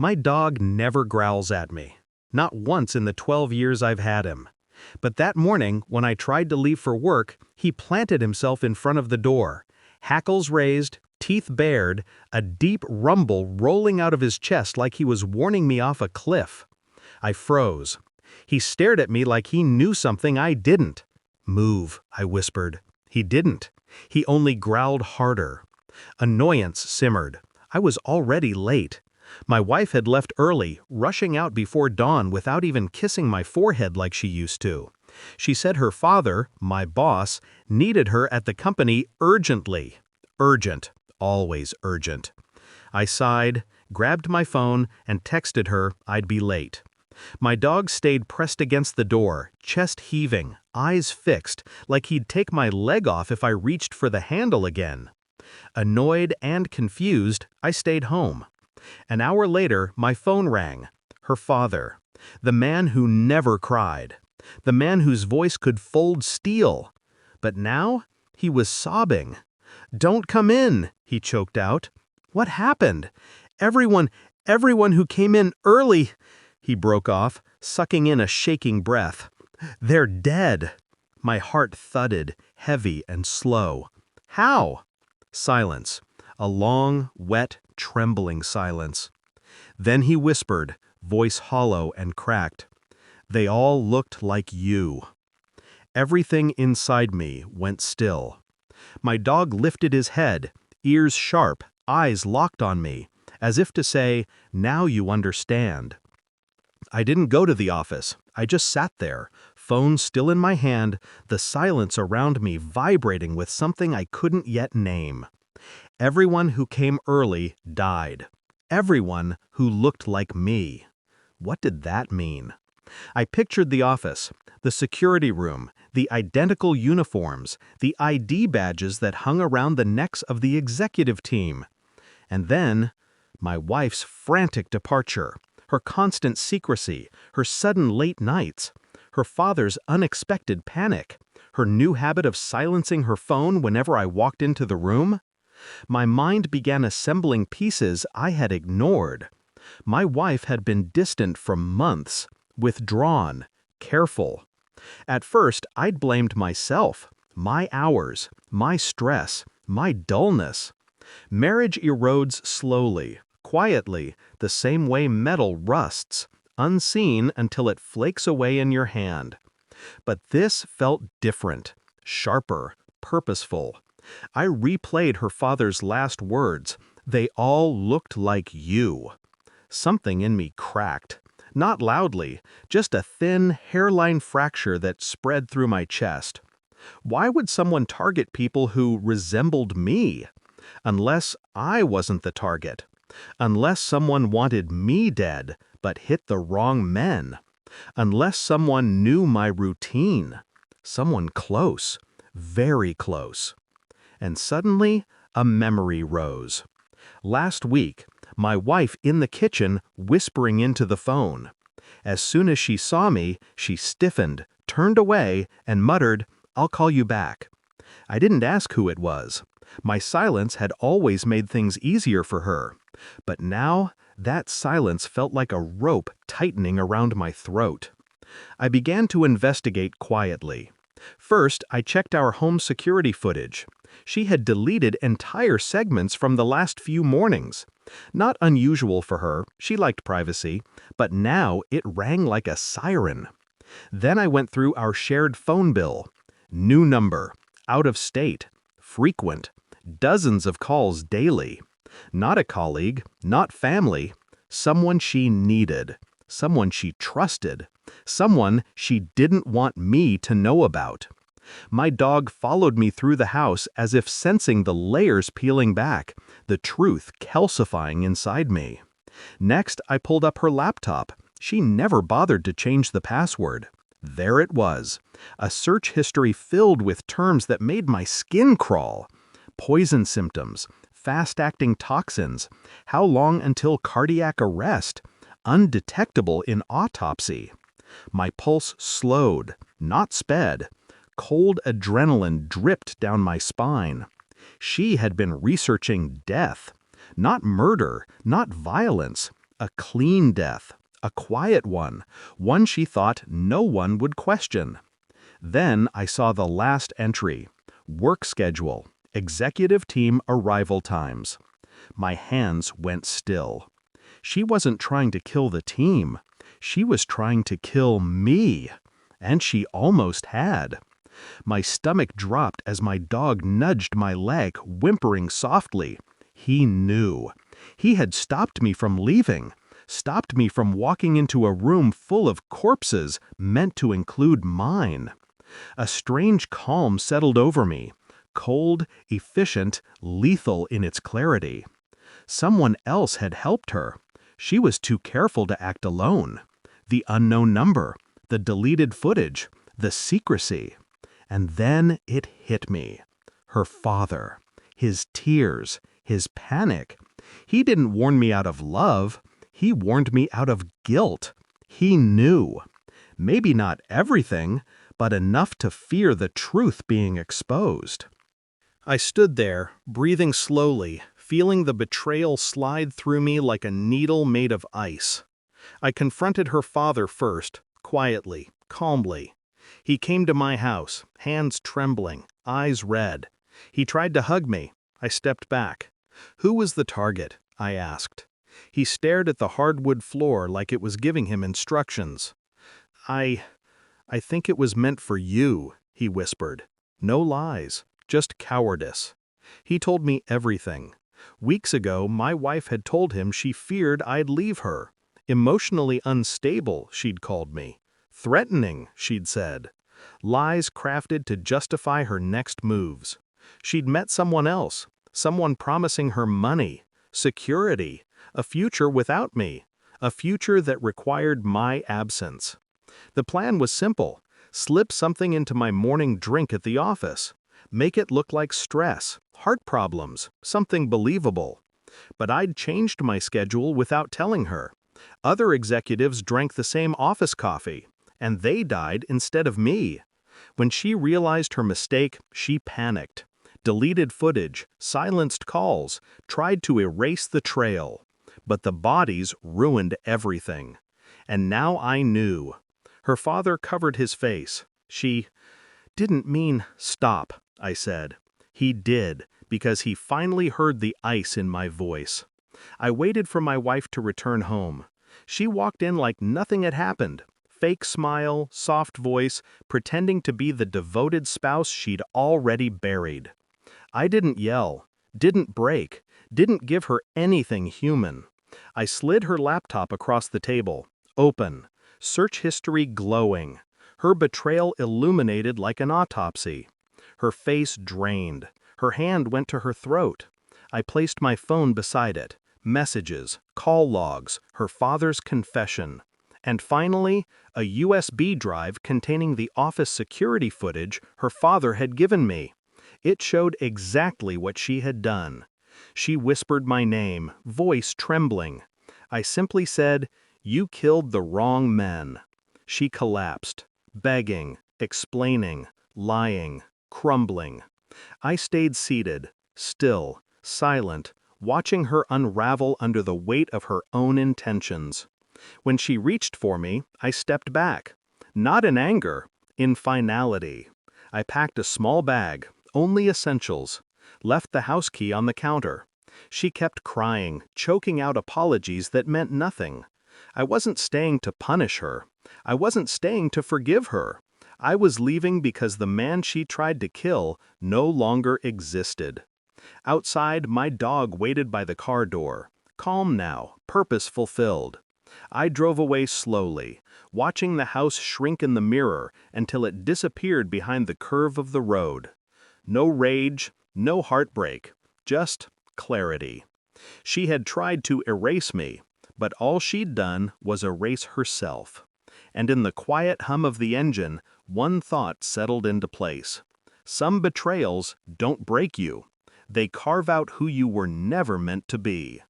My dog never growls at me. Not once in the 12 years I've had him. But that morning, when I tried to leave for work, he planted himself in front of the door. Hackles raised, teeth bared, a deep rumble rolling out of his chest like he was warning me off a cliff. I froze. He stared at me like he knew something I didn't. "Move," I whispered. He didn't. He only growled harder. Annoyance simmered. I was already late. My wife had left early, rushing out before dawn without even kissing my forehead like she used to. She said her father, my boss, needed her at the company urgently. Urgent. Always urgent. I sighed, grabbed my phone, and texted her I'd be late. My dog stayed pressed against the door, chest heaving, eyes fixed, like he'd take my leg off if I reached for the handle again. Annoyed and confused, I stayed home. An hour later, my phone rang. Her father. The man who never cried. The man whose voice could fold steel. But now, he was sobbing. "Don't come in," he choked out. "What happened? Everyone who came in early," he broke off, sucking in a shaking breath. "They're dead." My heart thudded, heavy and slow. "How?" Silence. A long, wet, trembling silence. Then he whispered, voice hollow and cracked. "They all looked like you." Everything inside me went still. My dog lifted his head, ears sharp, eyes locked on me, as if to say, "Now you understand." I didn't go to the office. I just sat there, phone still in my hand, the silence around me vibrating with something I couldn't yet name. Everyone who came early died. Everyone who looked like me. What did that mean? I pictured the office, the security room, the identical uniforms, the ID badges that hung around the necks of the executive team. And then, my wife's frantic departure, her constant secrecy, her sudden late nights, her father's unexpected panic, her new habit of silencing her phone whenever I walked into the room. My mind began assembling pieces I had ignored. My wife had been distant for months, withdrawn, careful. At first, I'd blamed myself, my hours, my stress, my dullness. Marriage erodes slowly, quietly, the same way metal rusts, unseen until it flakes away in your hand. But this felt different, sharper, purposeful. I replayed her father's last words. "They all looked like you." Something in me cracked. Not loudly, just a thin, hairline fracture that spread through my chest. Why would someone target people who resembled me? Unless I wasn't the target. Unless someone wanted me dead, but hit the wrong men. Unless someone knew my routine. Someone close, very close. And suddenly, a memory rose. Last week, my wife in the kitchen whispering into the phone. As soon as she saw me, she stiffened, turned away, and muttered, "I'll call you back." I didn't ask who it was. My silence had always made things easier for her. But now, that silence felt like a rope tightening around my throat. I began to investigate quietly. First, I checked our home security footage. She had deleted entire segments from the last few mornings. Not unusual for her, she liked privacy, but now it rang like a siren. Then I went through our shared phone bill. New number, out of state, frequent, dozens of calls daily. Not a colleague, not family, someone she needed, someone she trusted, someone she didn't want me to know about. My dog followed me through the house as if sensing the layers peeling back, the truth calcifying inside me. Next, I pulled up her laptop. She never bothered to change the password. There it was, a search history filled with terms that made my skin crawl. Poison symptoms, fast-acting toxins, how long until cardiac arrest, undetectable in autopsy. My pulse slowed, not sped. Cold adrenaline dripped down my spine. She had been researching death. Not murder, not violence. A clean death, a quiet one she thought no one would question. Then I saw the last entry: work schedule, executive team arrival times. My hands went still. She wasn't trying to kill the team. She was trying to kill me. And she almost had. My stomach dropped as my dog nudged my leg, whimpering softly. He knew. He had stopped me from leaving, stopped me from walking into a room full of corpses meant to include mine. A strange calm settled over me, cold, efficient, lethal in its clarity. Someone else had helped her. She was too careful to act alone. The unknown number, the deleted footage, the secrecy. And then it hit me. Her father, his tears, his panic. He didn't warn me out of love. He warned me out of guilt. He knew. Maybe not everything, but enough to fear the truth being exposed. I stood there, breathing slowly, feeling the betrayal slide through me like a needle made of ice. I confronted her father first, quietly, calmly. He came to my house, hands trembling, eyes red. He tried to hug me. I stepped back. Who was the target? I asked. He stared at the hardwood floor like it was giving him instructions. I think it was meant for you, he whispered. No lies, just cowardice. He told me everything. Weeks ago, my wife had told him she feared I'd leave her. Emotionally unstable, she'd called me. Threatening, she'd said. Lies crafted to justify her next moves. She'd met someone else, someone promising her money, security, a future without me, a future that required my absence. The plan was simple: slip something into my morning drink at the office, make it look like stress, heart problems, something believable. But I'd changed my schedule without telling her. Other executives drank the same office coffee, and they died instead of me. When she realized her mistake, she panicked. Deleted footage, silenced calls, tried to erase the trail. But the bodies ruined everything. And now I knew. Her father covered his face. She didn't mean stop, I said. He did, because he finally heard the ice in my voice. I waited for my wife to return home. She walked in like nothing had happened. Fake smile, soft voice, pretending to be the devoted spouse she'd already buried. I didn't yell, didn't break, didn't give her anything human. I slid her laptop across the table, open, search history glowing, her betrayal illuminated like an autopsy. Her face drained, her hand went to her throat. I placed my phone beside it, messages, call logs, her father's confession. And finally, a USB drive containing the office security footage her father had given me. It showed exactly what she had done. She whispered my name, voice trembling. I simply said, "You killed the wrong men." She collapsed, begging, explaining, lying, crumbling. I stayed seated, still, silent, watching her unravel under the weight of her own intentions. When she reached for me, I stepped back. Not in anger, in finality. I packed a small bag, only essentials, left the house key on the counter. She kept crying, choking out apologies that meant nothing. I wasn't staying to punish her. I wasn't staying to forgive her. I was leaving because the man she tried to kill no longer existed. Outside, my dog waited by the car door, calm now, purpose fulfilled. I drove away slowly, watching the house shrink in the mirror until it disappeared behind the curve of the road. No rage, no heartbreak, just clarity. She had tried to erase me, but all she'd done was erase herself. And in the quiet hum of the engine, one thought settled into place. Some betrayals don't break you. They carve out who you were never meant to be.